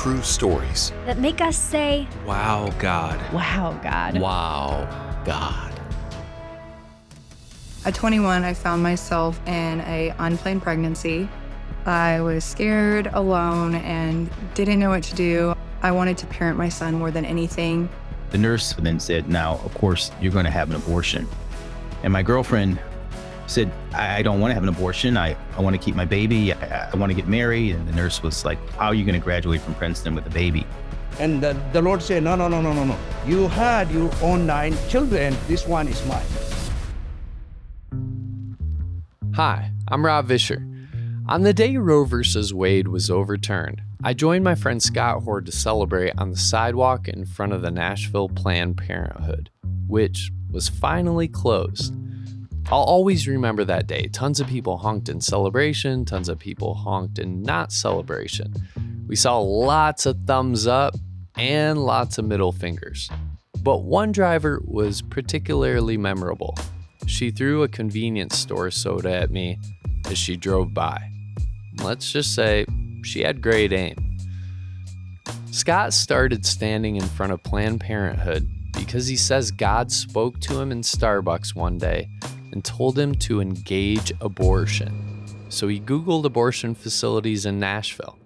true stories that make us say, wow, God. Wow, God. Wow, God. At 21, I found myself in an unplanned pregnancy. I was scared, alone, and didn't know what to do. I wanted to parent my son more than anything. The nurse then said, now, of course, you're going to have an abortion. And my girlfriend said, I don't want to have an abortion. I want to keep my baby. I want to get married. And the nurse was like, how are you going to graduate from Princeton with a baby? And the Lord said, no. You had your own 9 children. This one is mine. Hi, I'm Rob Vischer. On the day Roe v. Wade was overturned, I joined my friend Scott Hoard to celebrate on the sidewalk in front of the Nashville Planned Parenthood, which was finally closed. I'll always remember that day. Tons of people honked in celebration, tons of people honked in not celebration. We saw lots of thumbs up and lots of middle fingers. But one driver was particularly memorable. She threw a convenience store soda at me as she drove by. Let's just say she had great aim. Scott started standing in front of Planned Parenthood because he says God spoke to him in Starbucks one day and told him to engage abortion. So he Googled abortion facilities in Nashville.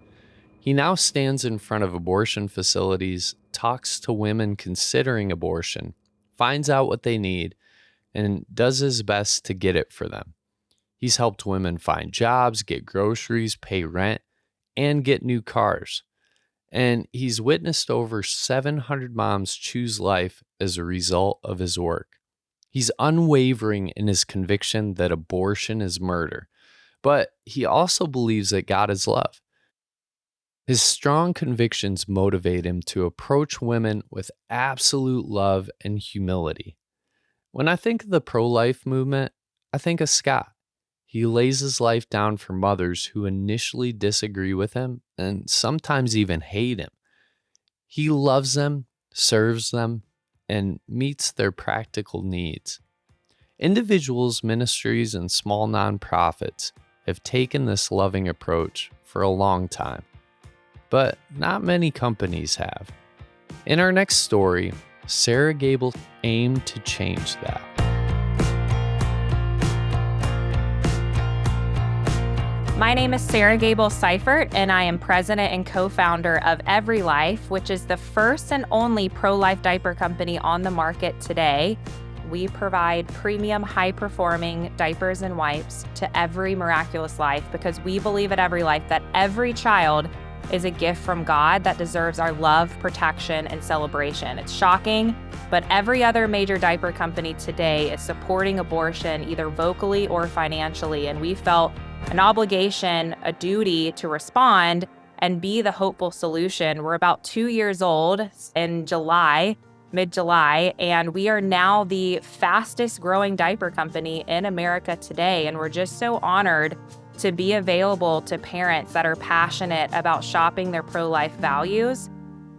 He now stands in front of abortion facilities, talks to women considering abortion, finds out what they need, and does his best to get it for them. He's helped women find jobs, get groceries, pay rent, and get new cars. And he's witnessed over 700 moms choose life as a result of his work. He's unwavering in his conviction that abortion is murder, but he also believes that God is love. His strong convictions motivate him to approach women with absolute love and humility. When I think of the pro-life movement, I think of Scott. He lays his life down for mothers who initially disagree with him and sometimes even hate him. He loves them, serves them, and meets their practical needs. Individuals, ministries, and small nonprofits have taken this loving approach for a long time, but not many companies have. In our next story, Sarah Gabel aimed to change that. My name is Sarah Gabel Seifert, and I am president and co-founder of Every Life, which is the first and only pro-life diaper company on the market today. We provide premium, high-performing diapers and wipes to every miraculous life because we believe at Every Life that every child is a gift from God that deserves our love, protection, and celebration. It's shocking, but every other major diaper company today is supporting abortion either vocally or financially, and we felt an obligation, a duty to respond and be the hopeful solution. We're about 2 years old in July, mid-July, and we are now the fastest growing diaper company in America today. And we're just so honored to be available to parents that are passionate about shopping their pro-life values,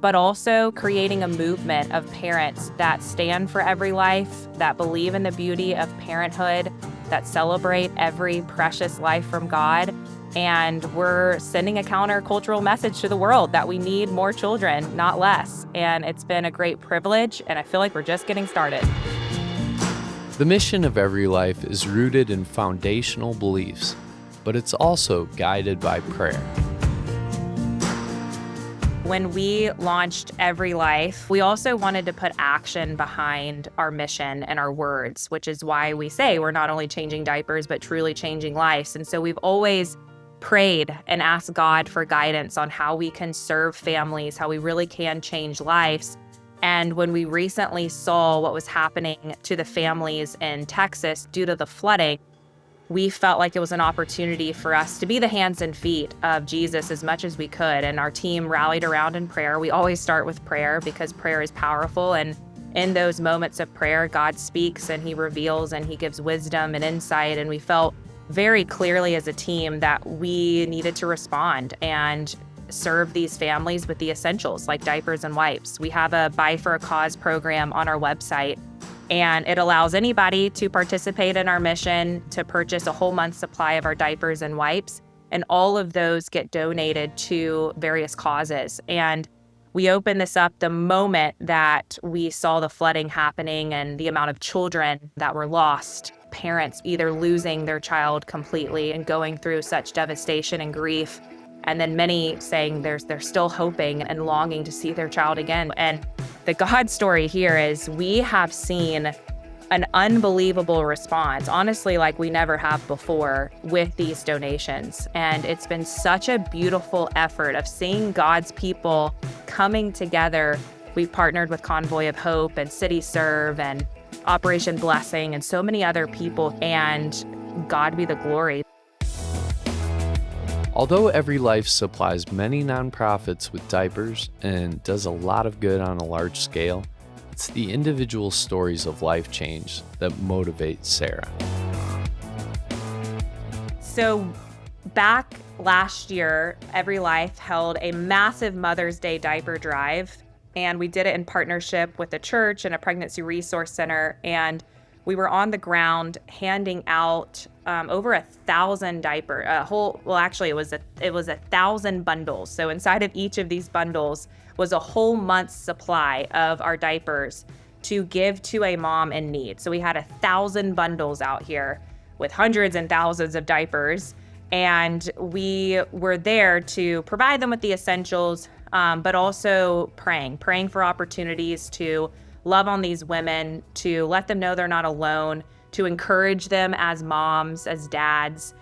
but also creating a movement of parents that stand for every life, that believe in the beauty of parenthood, that celebrate every precious life from God. And we're sending a countercultural message to the world that we need more children, not less. And it's been a great privilege, and I feel like we're just getting started. The mission of Every Life is rooted in foundational beliefs, but it's also guided by prayer. When we launched Every Life, we also wanted to put action behind our mission and our words, which is why we say we're not only changing diapers, but truly changing lives. And so we've always prayed and asked God for guidance on how we can serve families, how we really can change lives. And when we recently saw what was happening to the families in Texas due to the flooding, we felt like it was an opportunity for us to be the hands and feet of Jesus as much as we could. And our team rallied around in prayer. We always start with prayer because prayer is powerful. And in those moments of prayer, God speaks and he reveals and he gives wisdom and insight. And we felt very clearly as a team that we needed to respond and serve these families with the essentials like diapers and wipes. We have a Buy for a Cause program on our website, and it allows anybody to participate in our mission to purchase a whole month's supply of our diapers and wipes. and all of those get donated to various causes. And we opened this up the moment that we saw the flooding happening and the amount of children that were lost, parents either losing their child completely and going through such devastation and grief, and then many saying they're still hoping and longing to see their child again. And the God story here is we have seen an unbelievable response, honestly, like we never have before with these donations. And it's been such a beautiful effort of seeing God's people coming together. We've partnered with Convoy of Hope and City Serve and Operation Blessing and so many other people, and God be the glory. Although Every Life supplies many nonprofits with diapers and does a lot of good on a large scale, it's the individual stories of life change that motivate Sarah. So back last year, Every Life held a massive Mother's Day diaper drive, and we did it in partnership with a church and a pregnancy resource center. And we were on the ground handing out over 1,000 diapers. It was 1,000 bundles. So inside of each of these bundles was a whole month's supply of our diapers to give to a mom in need. So we had 1,000 bundles out here with hundreds and thousands of diapers. And we were there to provide them with the essentials, but also praying for opportunities to love on these women, to let them know they're not alone, to encourage them as moms, as dads.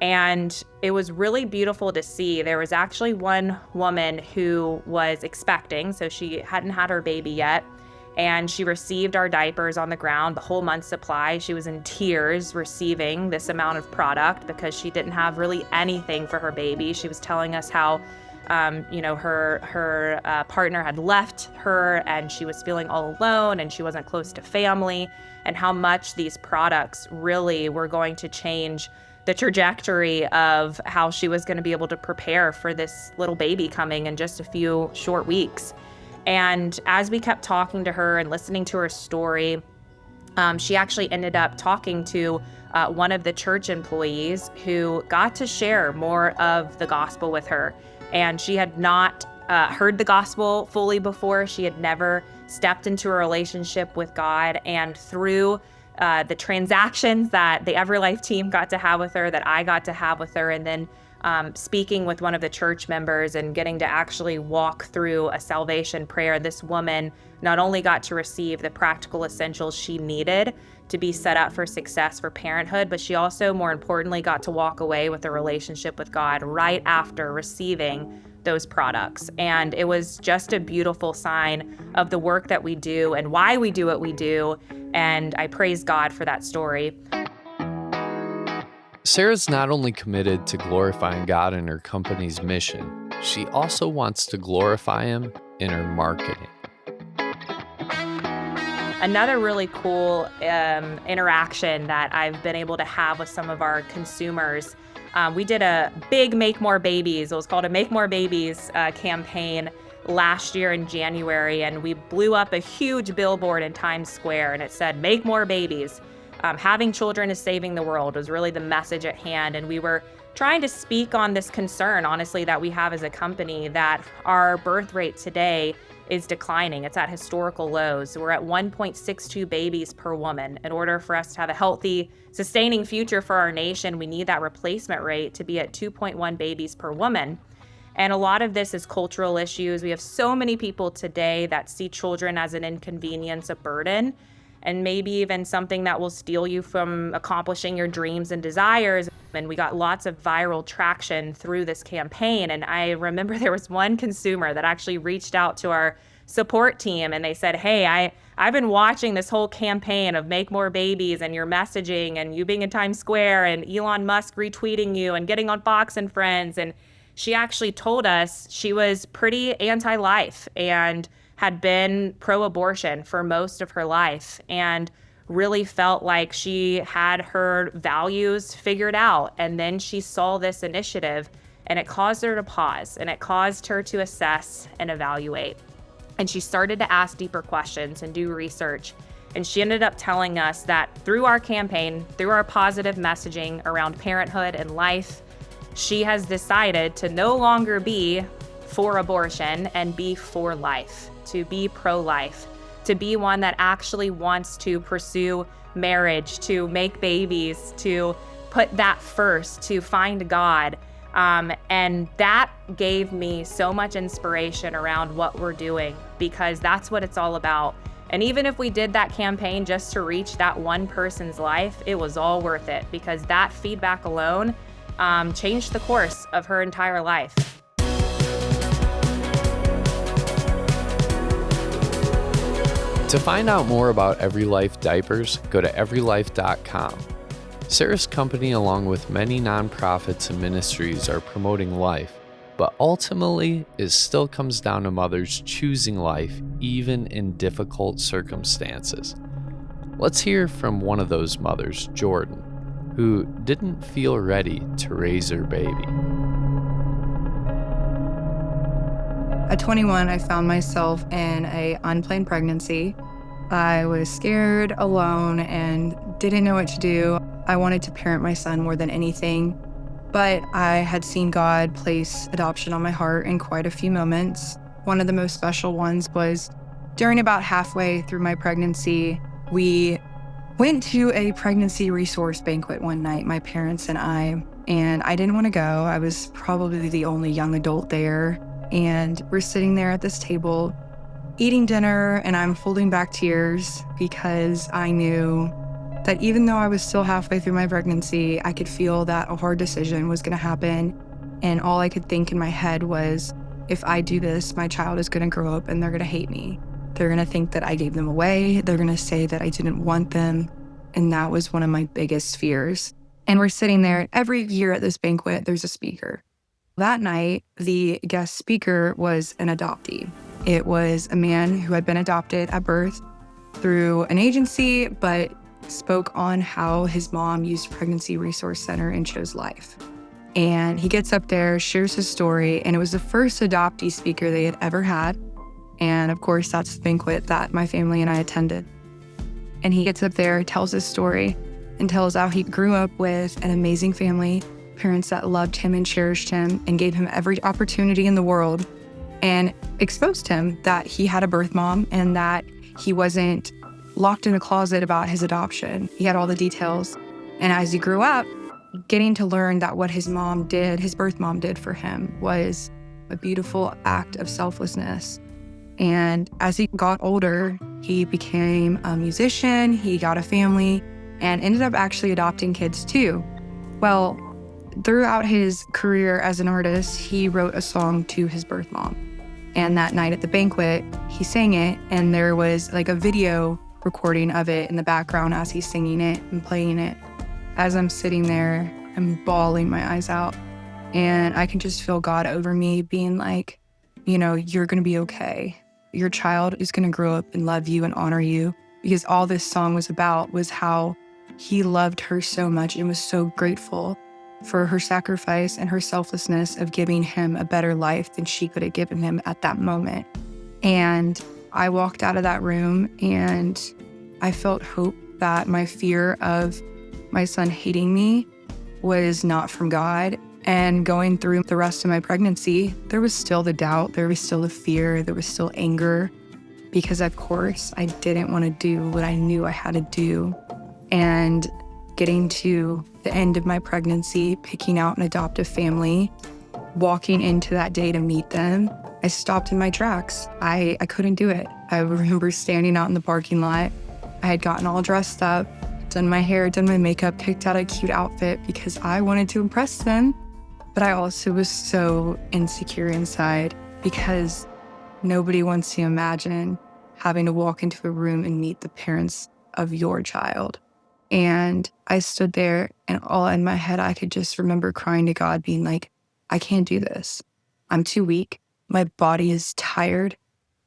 And it was really beautiful to see. There was actually one woman who was expecting, so she hadn't had her baby yet, and she received our diapers on the ground, the whole month's supply. She was in tears receiving this amount of product because she didn't have really anything for her baby. She was telling us how her partner had left her and she was feeling all alone and she wasn't close to family, and how much these products really were going to change the trajectory of how she was going to be able to prepare for this little baby coming in just a few short weeks. And as we kept talking to her and listening to her story, she actually ended up talking to one of the church employees who got to share more of the gospel with her. And she had not heard the gospel fully before. She had never stepped into a relationship with God. And through the transactions that the Every Life team got to have with her, that I got to have with her, and then speaking with one of the church members and getting to actually walk through a salvation prayer, this woman not only got to receive the practical essentials she needed to be set up for success for parenthood, but she also, more importantly, got to walk away with a relationship with God right after receiving those products. And it was just a beautiful sign of the work that we do and why we do what we do. And I praise God for that story. Sarah's not only committed to glorifying God in her company's mission, she also wants to glorify Him in her marketing. Another really cool interaction that I've been able to have with some of our consumers, we did a big Make More Babies. It was called a Make More Babies campaign last year in January, and we blew up a huge billboard in Times Square, and it said, "Make More Babies. Having children is saving the world," was really the message at hand. And we were trying to speak on this concern, honestly, that we have as a company, that our birth rate today is declining. It's at historical lows. We're at 1.62 babies per woman. In order for us to have a healthy, sustaining future for our nation, we need that replacement rate to be at 2.1 babies per woman. And a lot of this is cultural issues. We have so many people today that see children as an inconvenience, a burden, and maybe even something that will steal you from accomplishing your dreams and desires. And we got lots of viral traction through this campaign. And I remember there was one consumer that actually reached out to our support team and they said, "Hey, I've been watching this whole campaign of Make More Babies and your messaging and you being in Times Square and Elon Musk retweeting you and getting on Fox and Friends." And she actually told us she was pretty anti-life and had been pro-abortion for most of her life and really felt like she had her values figured out. And then she saw this initiative and it caused her to pause and it caused her to assess and evaluate. And she started to ask deeper questions and do research. And she ended up telling us that through our campaign, through our positive messaging around parenthood and life, she has decided to no longer be for abortion and be for life, to be pro-life, to be one that actually wants to pursue marriage, to make babies, to put that first, to find God. And that gave me so much inspiration around what we're doing, because that's what it's all about. And even if we did that campaign just to reach that one person's life, it was all worth it, because that feedback alone changed the course of her entire life. To find out more about Every Life Diapers, go to everylife.com. Sarah's company, along with many nonprofits and ministries, are promoting life, but ultimately, it still comes down to mothers choosing life, even in difficult circumstances. Let's hear from one of those mothers, Jordan, who didn't feel ready to raise her baby. At 21, I found myself in an unplanned pregnancy. I was scared, alone, and didn't know what to do. I wanted to parent my son more than anything, but I had seen God place adoption on my heart in quite a few moments. One of the most special ones was during about halfway through my pregnancy, we went to a pregnancy resource banquet one night, my parents and I didn't want to go. I was probably the only young adult there. And we're sitting there at this table eating dinner, and I'm holding back tears because I knew that even though I was still halfway through my pregnancy, I could feel that a hard decision was going to happen. And all I could think in my head was, if I do this, my child is going to grow up and they're going to hate me. They're going to think that I gave them away. They're going to say that I didn't want them. And that was one of my biggest fears. And we're sitting there. Every year at this banquet, there's a speaker. That night, the guest speaker was an adoptee. It was a man who had been adopted at birth through an agency, but spoke on how his mom used Pregnancy Resource Center and chose life. And he gets up there, shares his story, and it was the first adoptee speaker they had ever had. And of course, that's the banquet that my family and I attended. And he gets up there, tells his story, and tells how he grew up with an amazing family, parents that loved him and cherished him and gave him every opportunity in the world, and exposed him that he had a birth mom and that he wasn't locked in a closet about his adoption. He had all the details. And as he grew up, getting to learn that what his mom did, his birth mom did for him, was a beautiful act of selflessness. And as he got older, he became a musician, he got a family, and ended up actually adopting kids too. Well, throughout his career as an artist, he wrote a song to his birth mom. And that night at the banquet, he sang it, and there was like a video recording of it in the background as he's singing it and playing it. As I'm sitting there, I'm bawling my eyes out. And I can just feel God over me being like, you're going to be okay. Your child is going to grow up and love you and honor you. Because all this song was about was how he loved her so much and was so grateful for her sacrifice and her selflessness of giving him a better life than she could have given him at that moment. And I walked out of that room and I felt hope that my fear of my son hating me was not from God. And going through the rest of my pregnancy, there was still the doubt, there was still the fear, there was still anger, because of course I didn't want to do what I knew I had to do. And getting to the end of my pregnancy, picking out an adoptive family, walking into that day to meet them, I stopped in my tracks. I couldn't do it. I remember standing out in the parking lot. I had gotten all dressed up, done my hair, done my makeup, picked out a cute outfit because I wanted to impress them. But I also was so insecure inside because nobody wants to imagine having to walk into a room and meet the parents of your child. And I stood there, and all in my head, I could just remember crying to God, being like, I can't do this. I'm too weak. My body is tired.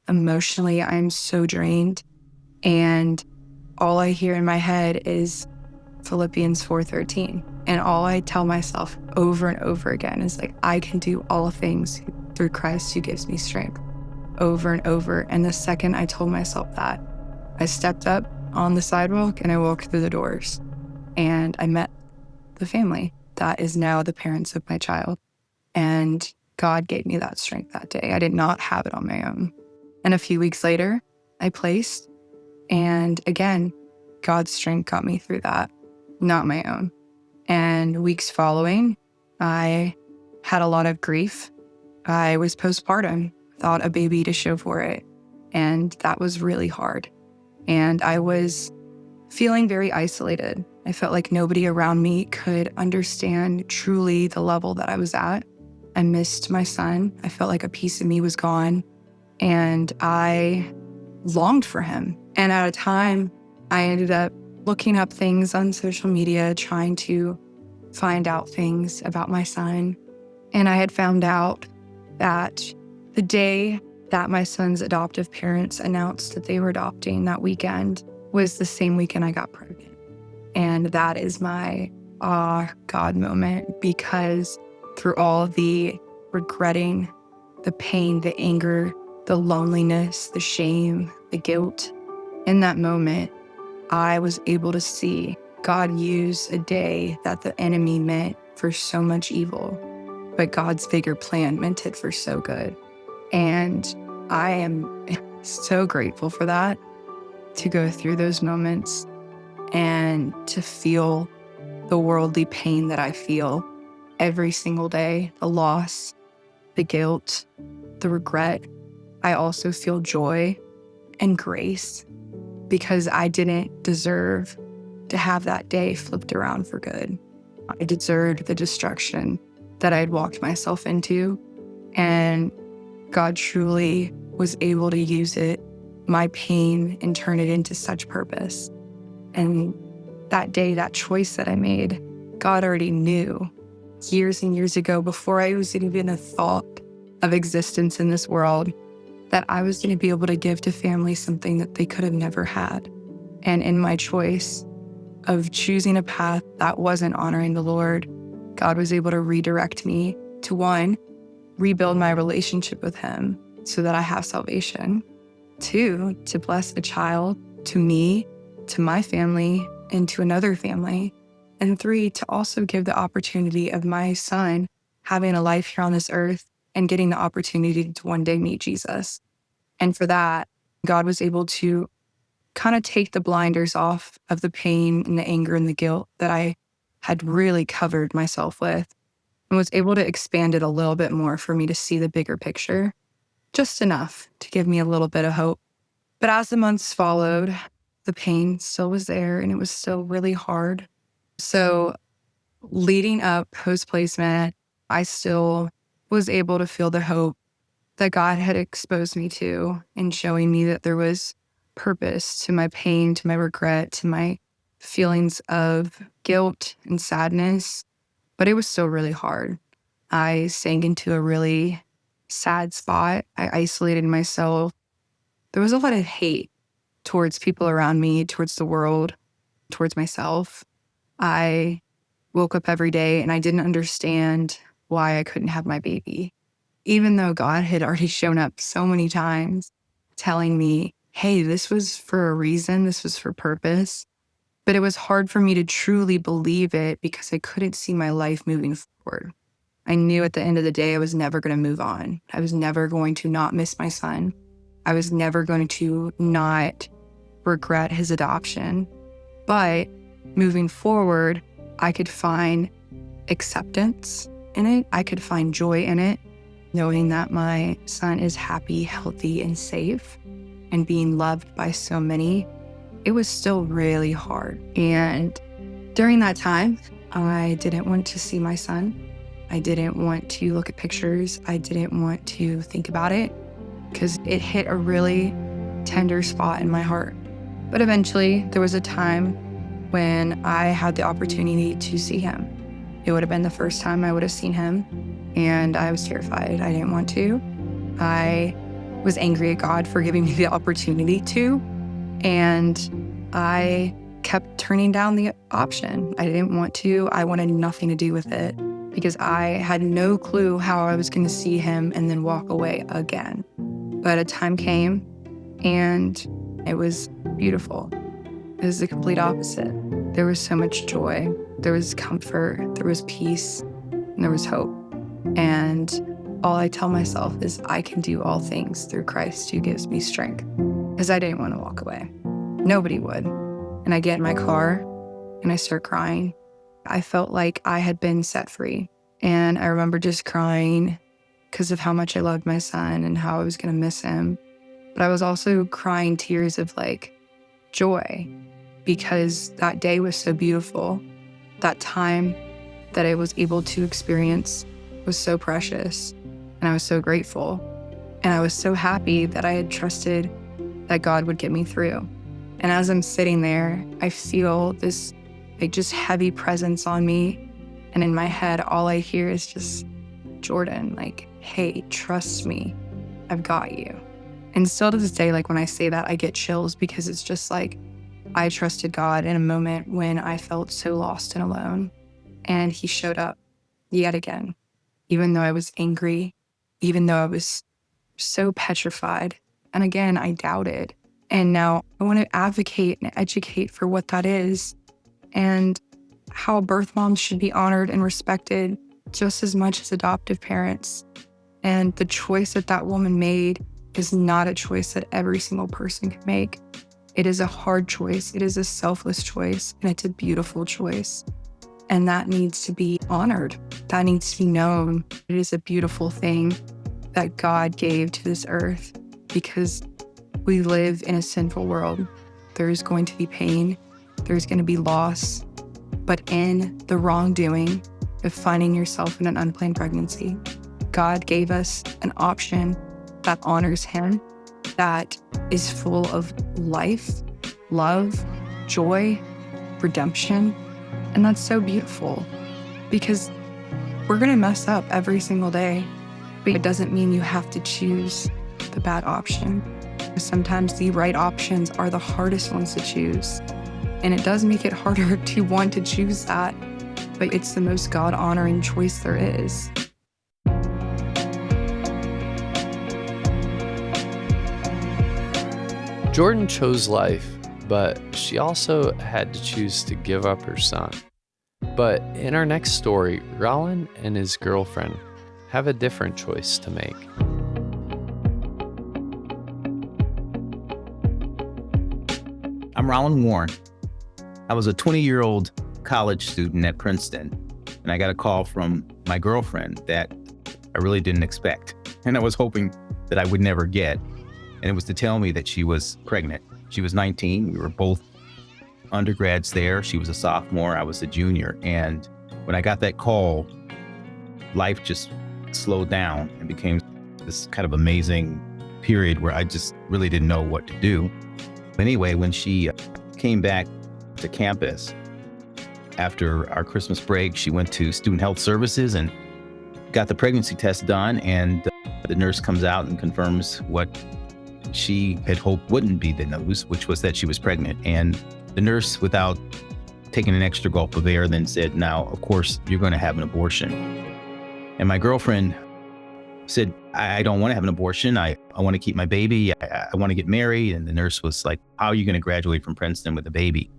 Emotionally, I'm so drained. And all I hear in my head is Philippians 4:13. And all I tell myself over and over again is like, I can do all things through Christ who gives me strength. Over and over. And the second I told myself that, I stepped up on the sidewalk and I walked through the doors. And I met the family that is now the parents of my child. And God gave me that strength that day. I did not have it on my own. And a few weeks later, I placed. And again, God's strength got me through that, not my own. And weeks following, I had a lot of grief. I was postpartum, thought a baby to show for it. And that was really hard. And I was feeling very isolated. I felt like nobody around me could understand truly the level that I was at. I missed my son. I felt like a piece of me was gone. And I longed for him. And at a time, I ended up looking up things on social media, trying to find out things about my son. And I had found out that the day that my son's adoptive parents announced that they were adopting, that weekend was the same weekend I got pregnant. And that is my God moment, because through all the regretting, the pain, the anger, the loneliness, the shame, the guilt, in that moment, I was able to see God use a day that the enemy meant for so much evil, but God's bigger plan meant it for so good. And I am so grateful for that, to go through those moments and to feel the worldly pain that I feel every single day, the loss, the guilt, the regret. I also feel joy and grace, because I didn't deserve to have that day flipped around for good. I deserved the destruction that I had walked myself into, and God truly was able to use it, my pain, and turn it into such purpose. And that day, that choice that I made, God already knew years and years ago, before I was even a thought of existence in this world, that I was going to be able to give to families something that they could have never had. And in my choice of choosing a path that wasn't honoring the Lord, God was able to redirect me to, one, rebuild my relationship with Him so that I have salvation. Two, to bless a child, to me, to my family, and to another family. And three, to also give the opportunity of my son having a life here on this earth and getting the opportunity to one day meet Jesus. And for that, God was able to kind of take the blinders off of the pain and the anger and the guilt that I had really covered myself with, and was able to expand it a little bit more for me to see the bigger picture, just enough to give me a little bit of hope. But as the months followed, the pain still was there, and it was still really hard. So leading up post-placement, I still was able to feel the hope that God had exposed me to, and showing me that there was purpose to my pain, to my regret, to my feelings of guilt and sadness. But it was still really hard. I sank into a really sad spot. I isolated myself. There was a lot of hate towards people around me, towards the world, towards myself. I woke up every day and I didn't understand why I couldn't have my baby. Even though God had already shown up so many times telling me, hey, this was for a reason, this was for purpose. But it was hard for me to truly believe it, because I couldn't see my life moving forward. I knew at the end of the day I was never going to move on. I was never going to not miss my son. I was never going to not regret his adoption. But moving forward, I could find acceptance in it. I could find joy in it, knowing that my son is happy, healthy, and safe, and being loved by so many. It was still really hard. And during that time, I didn't want to see my son. I didn't want to look at pictures. I didn't want to think about it, because it hit a really tender spot in my heart. But eventually, there was a time when I had the opportunity to see him. It would have been the first time I would have seen him, and I was terrified. I didn't want to. I was angry at God for giving me the opportunity to, and I kept turning down the option. I didn't want to. I wanted nothing to do with it, because I had no clue how I was going to see him and then walk away again. But a time came, and it was beautiful. It was the complete opposite. There was so much joy. There was comfort, there was peace, and there was hope. And all I tell myself is I can do all things through Christ who gives me strength. Because I didn't want to walk away. Nobody would. And I get in my car and I start crying. I felt like I had been set free. And I remember just crying because of how much I loved my son and how I was going to miss him. But I was also crying tears of like joy because that day was so beautiful. That time that I was able to experience was so precious. And I was so grateful. And I was so happy that I had trusted that God would get me through. And as I'm sitting there, I feel this like just heavy presence on me. And in my head, all I hear is just, Jordan, like, hey, trust me. I've got you. And still to this day, like when I say that, I get chills because it's just like, I trusted God in a moment when I felt so lost and alone. And he showed up yet again, even though I was angry, even though I was so petrified. And again, I doubted. And now I want to advocate and educate for what that is and how birth moms should be honored and respected just as much as adoptive parents. And the choice that that woman made is not a choice that every single person can make. It is a hard choice. It is a selfless choice, and it's a beautiful choice. And that needs to be honored. That needs to be known. It is a beautiful thing that God gave to this earth because we live in a sinful world. There is going to be pain. There's going to be loss. But in the wrongdoing of finding yourself in an unplanned pregnancy, God gave us an option that honors him, that is full of life, love, joy, redemption. And that's so beautiful because we're going to mess up every single day, but it doesn't mean you have to choose the bad option. Sometimes the right options are the hardest ones to choose. And it does make it harder to want to choose that, but it's the most God-honoring choice there is. Jordan chose life, but she also had to choose to give up her son. But in our next story, Roland and his girlfriend have a different choice to make. I'm Roland Warren. I was a 20-year-old college student at Princeton, and I got a call from my girlfriend that I really didn't expect, and I was hoping that I would never get. And it was to tell me that she was pregnant. She was 19. We were both undergrads there. She was a sophomore. I was a junior. And when I got that call, life just slowed down and became this kind of amazing period where I just really didn't know what to do. Anyway, when she came back to campus after our Christmas break, she went to Student Health Services and got the pregnancy test done. And the nurse comes out and confirms what she had hoped wouldn't be the news, which was that she was pregnant. And the nurse, without taking an extra gulp of air, then said, now, of course, you're going to have an abortion. And my girlfriend said, I don't want to have an abortion. I want to keep my baby. I want to get married. And the nurse was like, how are you going to graduate from Princeton with a baby?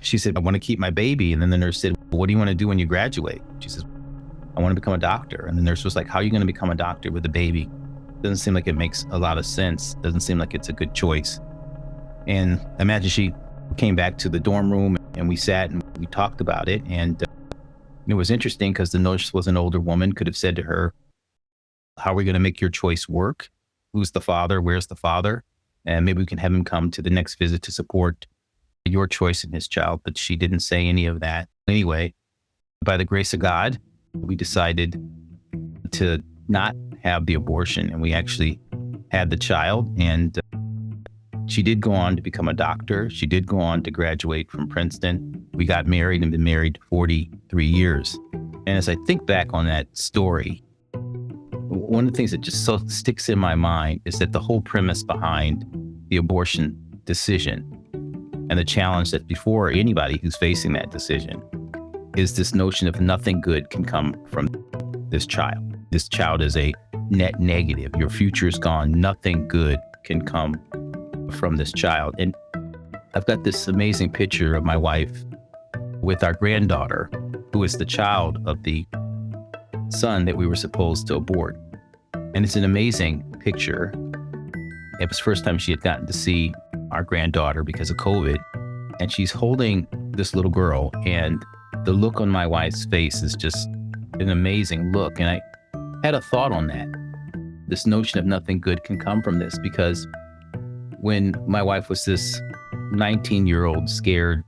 She said, I want to keep my baby. And then the nurse said, well, what do you want to do when you graduate? She says, I want to become a doctor. And the nurse was like, how are you going to become a doctor with a baby? Doesn't seem like it makes a lot of sense. Doesn't seem like it's a good choice. And imagine she came back to the dorm room and we sat and we talked about it. And it was interesting because the nurse was an older woman, could have said to her, how are we going to make your choice work? Who's the father? Where's the father? And maybe we can have him come to the next visit to support your choice in his child. But she didn't say any of that. Anyway, by the grace of God, we decided to not have the abortion, and we actually had the child. And she did go on to become a doctor. She did go on to graduate from Princeton. We got married and been married 43 years. And as I think back on that story, one of the things that just so sticks in my mind is that the whole premise behind the abortion decision and the challenge that before anybody who's facing that decision is this notion of nothing good can come from this child. This child is a net negative. Your future's gone. Nothing good can come from this child. And I've got this amazing picture of my wife with our granddaughter, who is the child of the son that we were supposed to abort. And it's an amazing picture. It was the first time she had gotten to see our granddaughter because of COVID. And she's holding this little girl, and the look on my wife's face is just an amazing look. And I had a thought on that. This notion of nothing good can come from this, because when my wife was this 19-year-old scared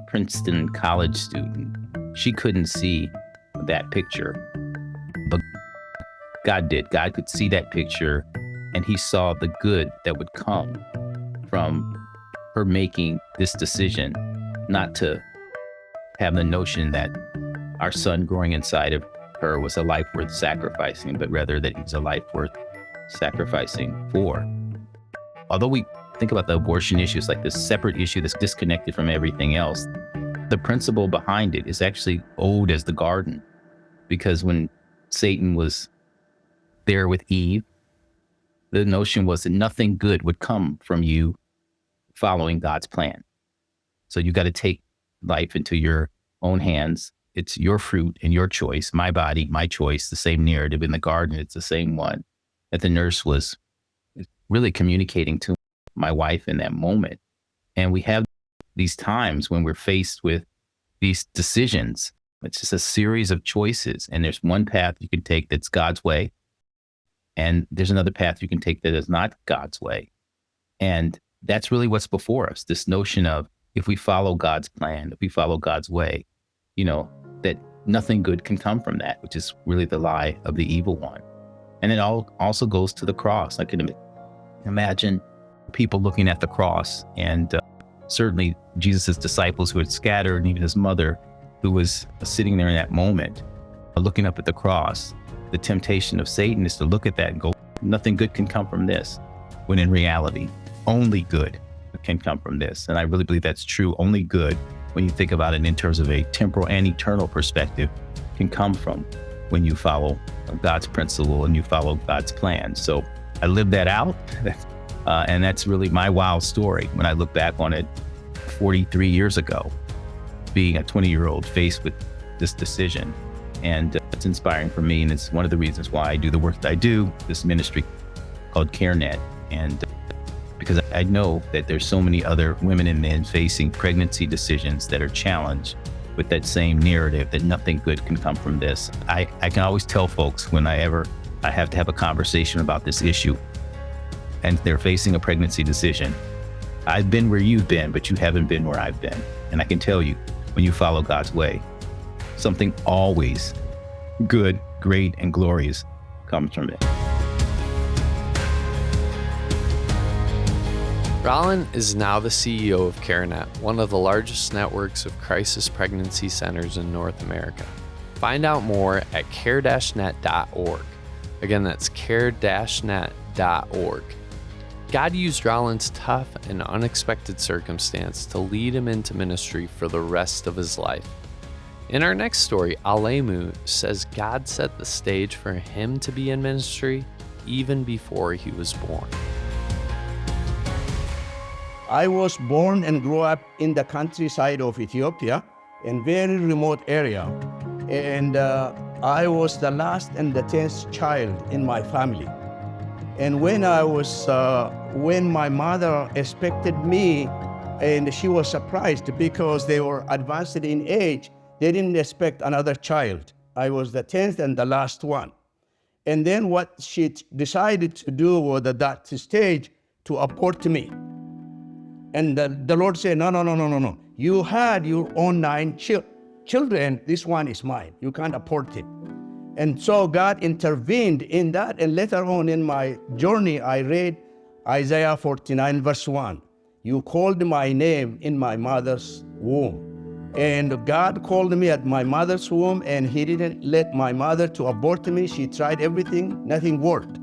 Princeton college student, she couldn't see that picture. But God did. God could see that picture, and he saw the good that would come from her making this decision not to have the notion that our son growing inside of her was a life worth sacrificing, but rather that he was a life worth sacrificing for. Although we think about the abortion issue as like this separate issue that's disconnected from everything else, the principle behind it is actually old as the garden. Because when Satan was there with Eve, the notion was that nothing good would come from you following God's plan. So you got to take life into your own hands. It's your fruit and your choice, my body, my choice, the same narrative in the garden. It's the same one that the nurse was really communicating to my wife in that moment. And we have these times when we're faced with these decisions. It's just a series of choices. And there's one path you can take that's God's way. And there's another path you can take that is not God's way. And that's really what's before us. This notion of, if we follow God's plan, if we follow God's way, that nothing good can come from that, which is really the lie of the evil one. And it all also goes to the cross. I can imagine people looking at the cross, and certainly Jesus' disciples who had scattered, and even his mother who was sitting there in that moment, looking up at the cross. The temptation of Satan is to look at that and go, nothing good can come from this, when in reality, only good can come from this. And I really believe that's true. Only good, when you think about it in terms of a temporal and eternal perspective, can come from when you follow God's principle and you follow God's plan. So I lived that out. And that's really my wild story when I look back on it 43 years ago, being a 20-year-old faced with this decision. And it's inspiring for me. And it's one of the reasons why I do the work that I do, this ministry called CareNet. And because I know that there's so many other women and men facing pregnancy decisions that are challenged with that same narrative that nothing good can come from this. I can always tell folks when I have to have a conversation about this issue and they're facing a pregnancy decision, I've been where you've been, but you haven't been where I've been. And I can tell you, when you follow God's way, something always good, great, and glorious comes from it. Roland is now the CEO of CareNet, one of the largest networks of crisis pregnancy centers in North America. Find out more at care-net.org. Again, that's care-net.org. God used Roland's tough and unexpected circumstance to lead him into ministry for the rest of his life. In our next story, Alemu says God set the stage for him to be in ministry even before he was born. I was born and grew up in the countryside of Ethiopia, in very remote area. And I was the last and the 10th child in my family. And when my mother expected me, and she was surprised because they were advanced in age, they didn't expect another child. I was the 10th and the last one. And then what she decided to do was at that stage to abort me. And the Lord said, no. You had your own 9 children. This one is mine. You can't abort it. And so God intervened in that. And later on in my journey, I read Isaiah 49, verse 1. You called my name in my mother's womb. And God called me at my mother's womb, and he didn't let my mother to abort me. She tried everything, nothing worked.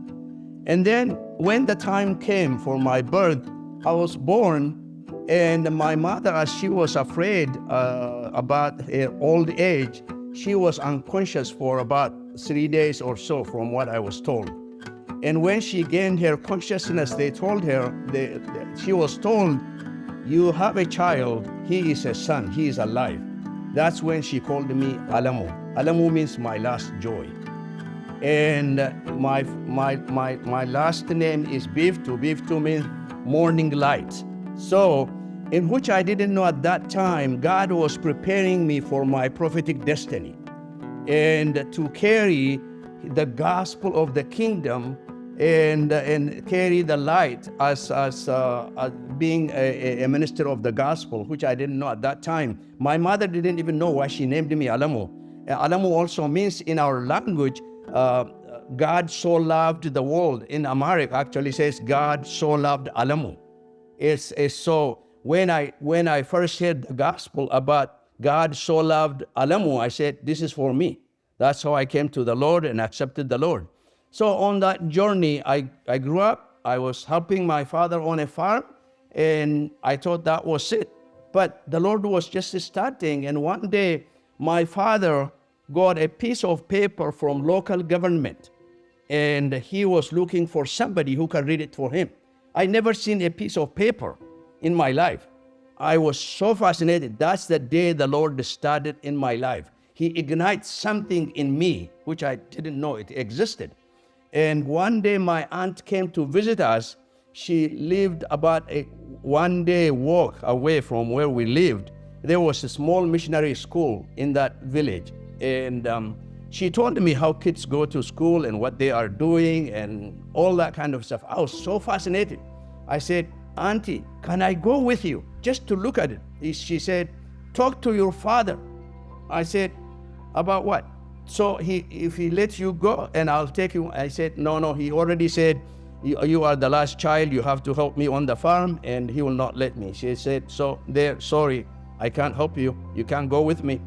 And then when the time came for my birth, I was born, and my mother, as she was afraid about her old age, she was unconscious for about 3 days or so, from what I was told. And when she gained her consciousness, they told her, she was told, you have a child, he is a son, he is alive. That's when she called me Alemu. Alemu means my last joy. And my last name is Biftu. Biftu means morning light. So, in which I didn't know at that time, God was preparing me for my prophetic destiny and to carry the gospel of the kingdom and carry the light as being a minister of the gospel, which I didn't know at that time. My mother didn't even know why she named me Alemu. Alemu also means in our language, God so loved the world. In Amharic, actually says God so loved Alemu. It's so when I first heard the gospel about God so loved Alemu, I said, this is for me. That's how I came to the Lord and accepted the Lord. So on that journey, I grew up. I was helping my father on a farm, and I thought that was it. But the Lord was just starting, and one day my father got a piece of paper from local government, and he was looking for somebody who can read it for him. I never seen a piece of paper in my life. I was so fascinated. That's the day the Lord started in my life. He ignites something in me, which I didn't know it existed. And one day my aunt came to visit us. She lived about a one-day walk away from where we lived. There was a small missionary school in that village. And she told me how kids go to school and what they are doing and all that kind of stuff. I was so fascinated. I said, Auntie, can I go with you just to look at it? She said, talk to your father. I said, about what? So if he lets you go and I'll take you. I said, no, he already said, you are the last child, you have to help me on the farm, and he will not let me. She said, sorry, I can't help you. You can't go with me.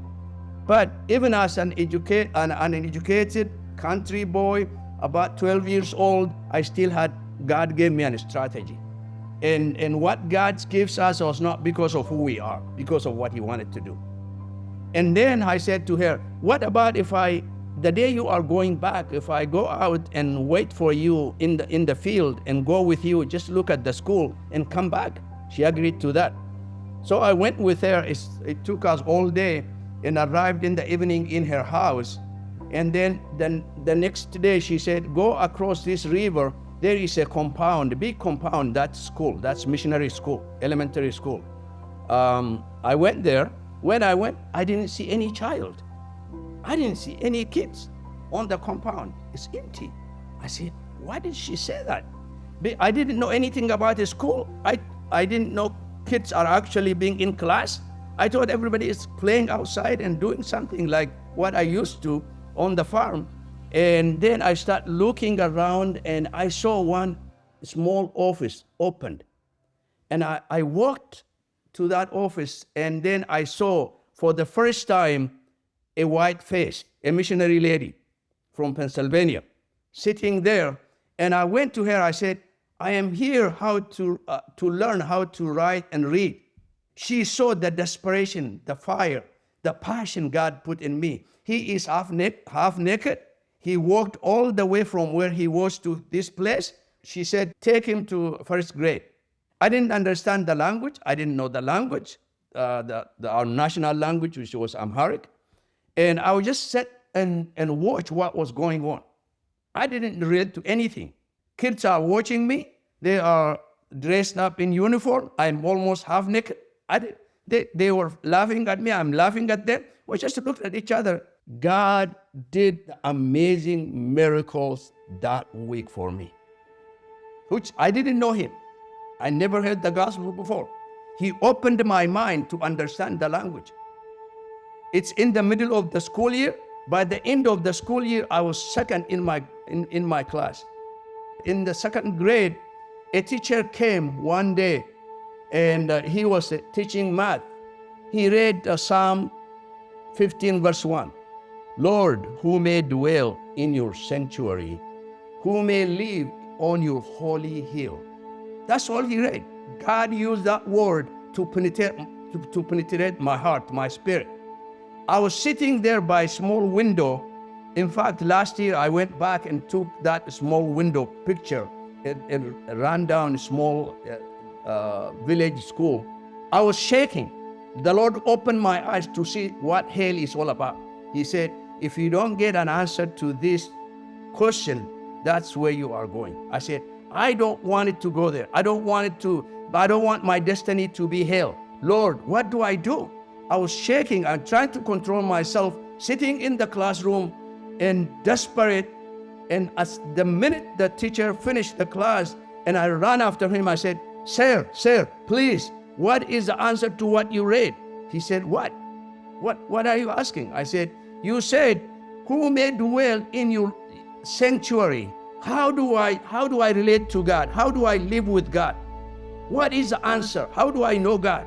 But even as an uneducated country boy, about 12 years old, I still had, God gave me a strategy. And what God gives us was not because of who we are, because of what he wanted to do. And then I said to her, what about if the day you are going back, if I go out and wait for you in the field and go with you, just look at the school and come back? She agreed to that. So I went with her. It took us all day and arrived in the evening in her house. And then the next day she said, go across this river. There is a compound, a big compound, that's school, that's missionary school, elementary school. I went there. When I went, I didn't see any child. I didn't see any kids on the compound. It's empty. I said, why did she say that? I didn't know anything about the school. I didn't know kids are actually being in class. I thought everybody is playing outside and doing something like what I used to on the farm. And then I started looking around and I saw one small office opened. And I walked to that office, and then I saw for the first time a white face, a missionary lady from Pennsylvania, sitting there. And I went to her. I said, I am here to learn how to write and read. She saw the desperation, the fire, the passion God put in me. He is half naked. He walked all the way from where he was to this place. She said, take him to first grade. I didn't understand the language. I didn't know the language, our national language, which was Amharic. And I would just sit and watch what was going on. I didn't relate to anything. Kids are watching me. They are dressed up in uniform. I'm almost half naked. They were laughing at me. I'm laughing at them. We just looked at each other. God did amazing miracles that week for me, which I didn't know him. I never heard the gospel before. He opened my mind to understand the language. It's in the middle of the school year. By the end of the school year, I was second in my class. In the second grade, a teacher came one day, and he was teaching math. He read Psalm 15, verse 1. Lord, who may dwell in your sanctuary, who may live on your holy hill. That's all he read. God used that word to penetrate my heart, my spirit. I was sitting there by a small window. In fact, last year I went back and took that small window picture and ran down a small village school. I was shaking. the Lord opened my eyes to see what hell is all about. He said, if you don't get an answer to this question, that's where you are going. I said, I don't want it to go there. I don't want my destiny to be hell. Lord, what do I do? I was shaking and trying to control myself, sitting in the classroom and desperate. And as the minute the teacher finished the class and I ran after him, I said, Sir, please, what is the answer to what you read? He said, What are you asking? I said, you said, who may dwell in your sanctuary? How do I relate to God? How do I live with God? What is the answer? How do I know God?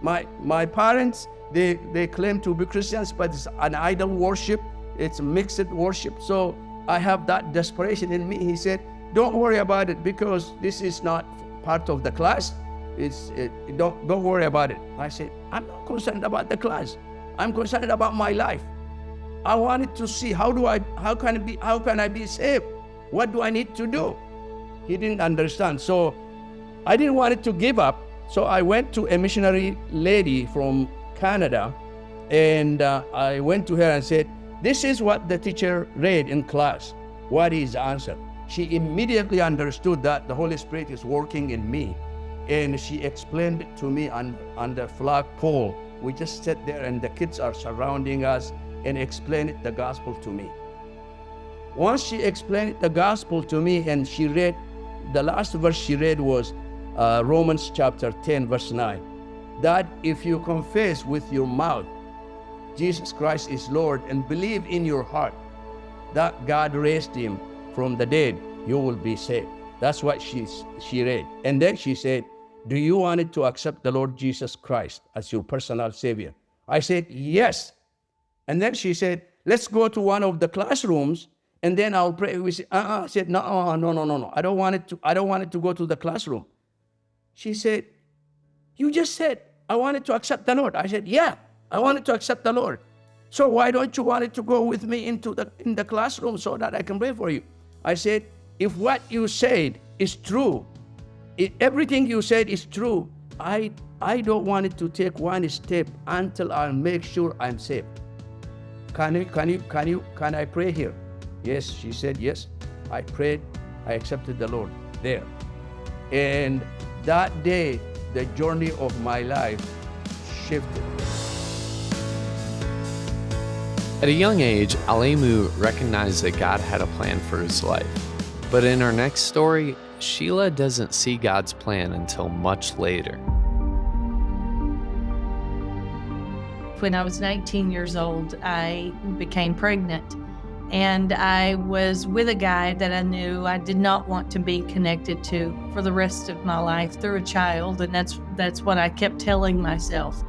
My parents, they claim to be Christians, but it's an idol worship. It's mixed worship. So I have that desperation in me. He said, don't worry about it because this is not part of the class. Don't worry about it. I said, I'm not concerned about the class. I'm concerned about my life. I wanted to see how can I be saved? What do I need to do? He didn't understand. So I didn't want to give up. So I went to a missionary lady from Canada, and I went to her and said, this is what the teacher read in class. What is the answer? She immediately understood that the Holy Spirit is working in me. And she explained it to me on the flagpole. We just sat there and the kids are surrounding us and explained the gospel to me. Once she explained the gospel to me and she read, the last verse she read was Romans chapter 10, verse 9. That if you confess with your mouth Jesus Christ is Lord and believe in your heart that God raised him from the dead, you will be saved. That's what she read. And then she said, do you want to accept the Lord Jesus Christ as your personal Savior? I said, yes. And then she said, let's go to one of the classrooms and then I'll pray. We said, I said, no. I don't want it to go to the classroom. She said, you just said, I wanted to accept the Lord. I said, yeah, I wanted to accept the Lord. So why don't you want it to go with me in the classroom so that I can pray for you? I said, if what you said is true, if everything you said is true, I don't want it to take one step until I make sure I'm saved. Can I pray here? Yes, she said, yes. I prayed, I accepted the Lord there. And that day, the journey of my life shifted. At a young age, Alemu recognized that God had a plan for his life. But in our next story, Sheila doesn't see God's plan until much later. When I was 19 years old, I became pregnant. And I was with a guy that I knew I did not want to be connected to for the rest of my life through a child. And that's what I kept telling myself.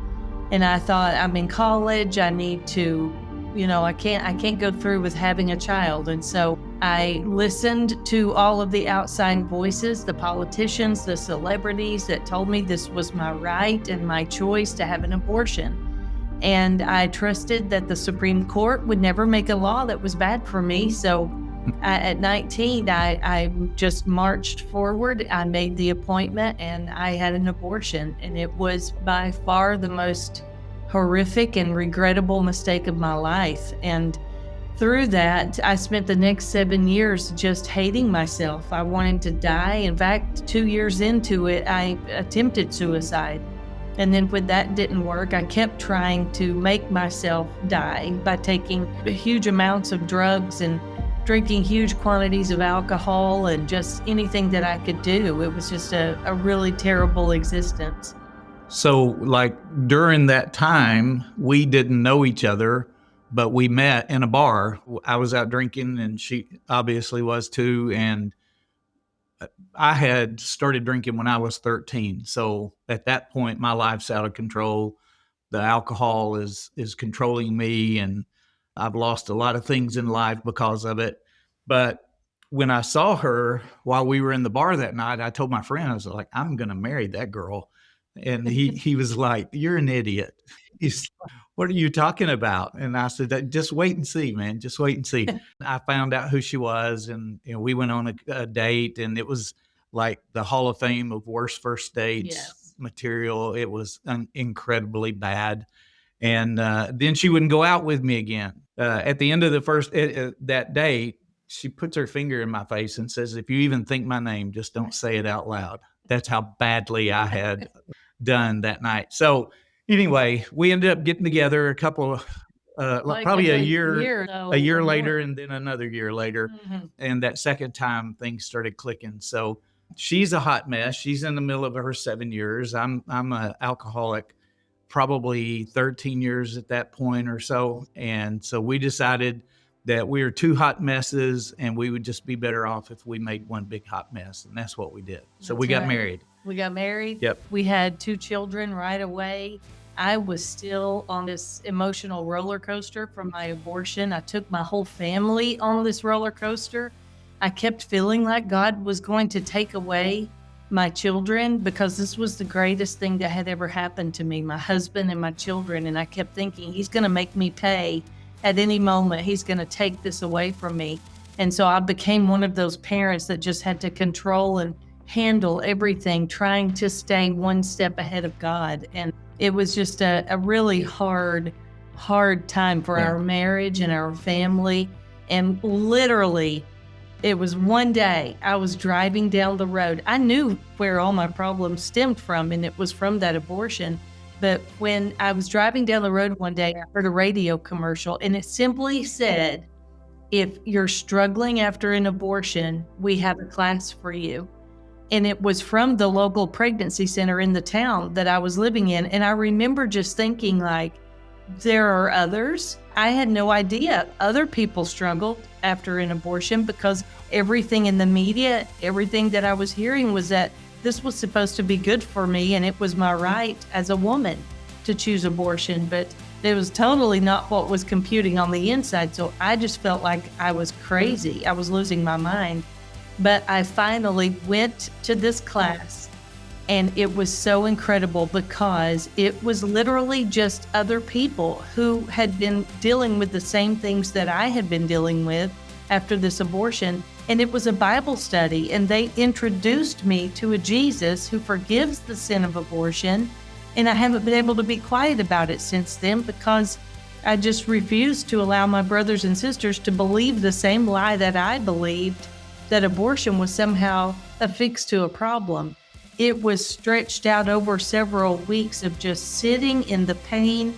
And I thought, I'm in college, I need to, I can't go through with having a child. And so I listened to all of the outside voices, the politicians, the celebrities that told me this was my right and my choice to have an abortion. And I trusted that the Supreme Court would never make a law that was bad for me. So at 19, I just marched forward. I made the appointment and I had an abortion. And it was by far the most horrific and regrettable mistake of my life. And through that, I spent the next 7 years just hating myself. I wanted to die. In fact, 2 years into it, I attempted suicide. And then when that didn't work, I kept trying to make myself die by taking huge amounts of drugs and drinking huge quantities of alcohol and just anything that I could do. It was just a really terrible existence. So during that time, we didn't know each other, but we met in a bar. I was out drinking and she obviously was too. And I had started drinking when I was 13. So at that point, my life's out of control. The alcohol is controlling me, and I've lost a lot of things in life because of it. But when I saw her while we were in the bar that night, I told my friend, I was like, I'm going to marry that girl. And he was like, you're an idiot. He's like, what are you talking about? And I said, just wait and see, man. Just wait and see. I found out who she was, and we went on a date, and it was like the Hall of Fame of worst first dates. Yes. material. It was incredibly bad. And then she wouldn't go out with me again. At the end of the first that day, she puts her finger in my face and says, "If you even think my name, just don't say it out loud." That's how badly I had done that night. So anyway, we ended up getting together a couple, probably a year later, and then another year later. Mhm. And that second time, things started clicking. So she's a hot mess. She's in the middle of her 7 years. I'm an alcoholic, probably 13 years at that point or so. And so we decided that we were two hot messes and we would just be better off if we made one big hot mess. And that's what we did. So we got married. We got married. Yep. We had 2 children right away. I was still on this emotional roller coaster from my abortion. I took my whole family on this roller coaster. I kept feeling like God was going to take away my children because this was the greatest thing that had ever happened to me, my husband and my children. And I kept thinking, he's going to make me pay at any moment. He's going to take this away from me. And so I became one of those parents that just had to control and handle everything, trying to stay one step ahead of God. And it was just a really hard time for our marriage and our family. And literally, it was one day I was driving down the road. I knew where all my problems stemmed from, and it was from that abortion. But when I was driving down the road one day, I heard a radio commercial, and it simply said, "If you're struggling after an abortion, we have a class for you." And it was from the local pregnancy center in the town that I was living in. And I remember just thinking, like, there are others. I had no idea other people struggled after an abortion because everything in the media, everything that I was hearing was that this was supposed to be good for me and it was my right as a woman to choose abortion. But it was totally not what was computing on the inside. So I just felt like I was crazy. I was losing my mind. But I finally went to this class, and it was so incredible because it was literally just other people who had been dealing with the same things that I had been dealing with after this abortion. And it was a Bible study, and they introduced me to a Jesus who forgives the sin of abortion. And I haven't been able to be quiet about it since then because I just refused to allow my brothers and sisters to believe the same lie that I believed, that abortion was somehow a fix to a problem. It was stretched out over several weeks of just sitting in the pain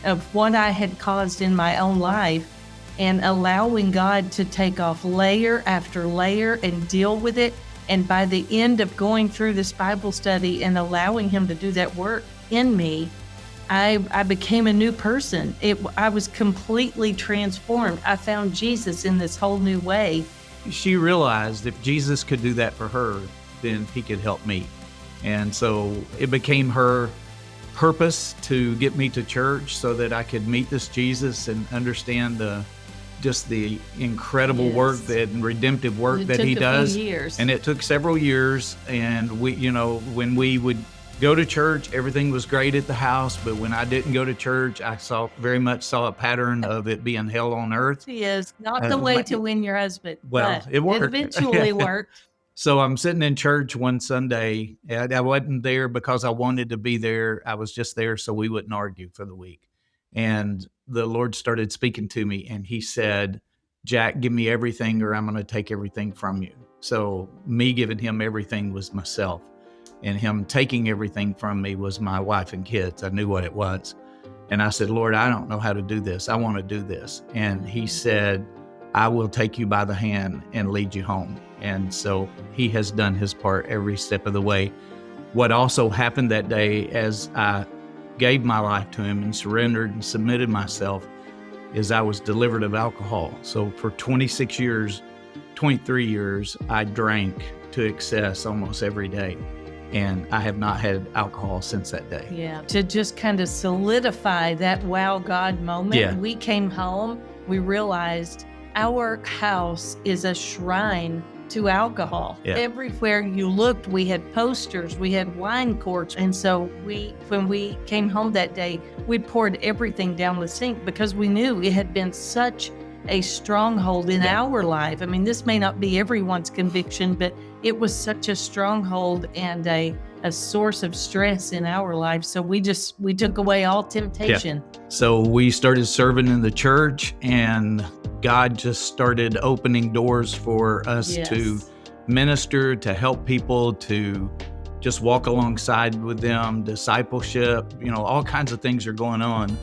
of what I had caused in my own life and allowing God to take off layer after layer and deal with it. And by the end of going through this Bible study and allowing Him to do that work in me, I became a new person. I was completely transformed. I found Jesus in this whole new way. She realized if Jesus could do that for her, then He could help me. And so it became her purpose to get me to church so that I could meet this Jesus and understand just the incredible work and redemptive work that He does. And it took several years. And we, when we would go to church, everything was great at the house. But when I didn't go to church, I very much saw a pattern of it being hell on earth. Yes, not the way to win your husband. Well, but it worked. It eventually worked. So I'm sitting in church one Sunday, and I wasn't there because I wanted to be there. I was just there so we wouldn't argue for the week. And the Lord started speaking to me, and He said, "Jack, give me everything or I'm going to take everything from you." So me giving Him everything was myself, and Him taking everything from me was my wife and kids. I knew what it was. And I said, "Lord, I don't know how to do this. I want to do this." And He said, "I will take you by the hand and lead you home." And so He has done His part every step of the way. What also happened that day as I gave my life to Him and surrendered and submitted myself is I was delivered of alcohol. So for 23 years, I drank to excess almost every day. And I have not had alcohol since that day. Yeah, to just kind of solidify that wow God moment, we came home, we realized our house is a shrine to alcohol. Yeah. Everywhere you looked, we had posters, we had wine corks. And so when we came home that day, we poured everything down the sink because we knew it had been such a stronghold in our life. I mean, this may not be everyone's conviction, but it was such a stronghold and a a source of stress in our life. So we took away all temptation. So we started serving in the church, and God just started opening doors for us to minister, to help people, to just walk alongside with them, discipleship, all kinds of things are going on.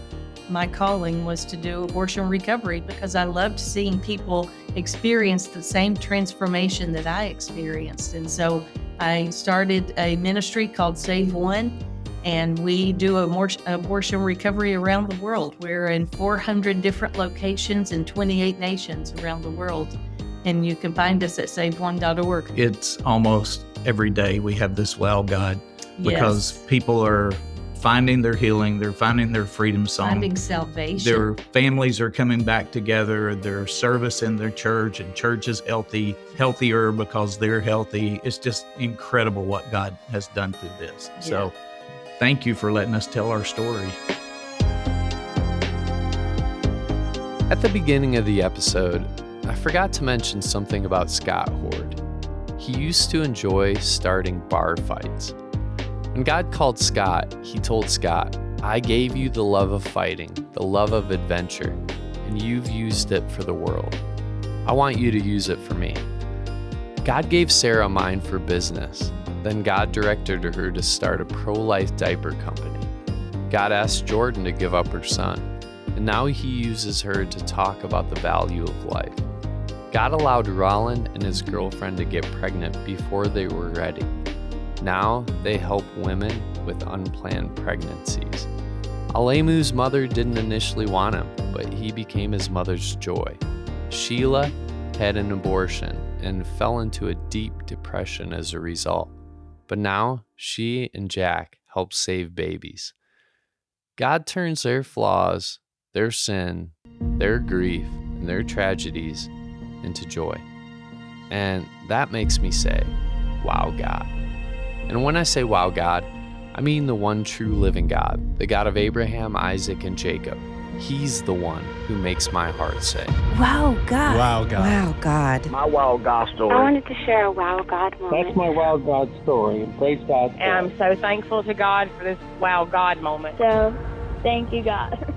My calling was to do abortion recovery because I loved seeing people experience the same transformation that I experienced. And so I started a ministry called Save One, and we do abortion recovery around the world. We're in 400 different locations in 28 nations around the world. And you can find us at saveone.org. It's almost every day we have this wow, God, because people are finding their healing, they're finding their freedom song. Finding salvation. Their families are coming back together, their service in their church, and church is healthier because they're healthy. It's just incredible what God has done through this. Yeah. So thank you for letting us tell our story. At the beginning of the episode, I forgot to mention something about Scott Horde. He used to enjoy starting bar fights. When God called Scott, he told Scott, "I gave you the love of fighting, the love of adventure, and you've used it for the world. I want you to use it for me." God gave Sarah a mind for business. Then God directed her to start a pro-life diaper company. God asked Jordan to give up her son, and now he uses her to talk about the value of life. God allowed Roland and his girlfriend to get pregnant before they were ready. Now they help women with unplanned pregnancies. Alemu's mother didn't initially want him, but he became his mother's joy. Sheila had an abortion and fell into a deep depression as a result. But now she and Jack help save babies. God turns their flaws, their sin, their grief, and their tragedies into joy. And that makes me say, wow, God. And when I say wow, God, I mean the one true living God, the God of Abraham, Isaac, and Jacob. He's the one who makes my heart say, wow, God. Wow, God. Wow, God. My wow God story. I wanted to share a wow God moment. That's my wow God story. Praise God. And I'm so thankful to God for this wow God moment. So, thank you, God.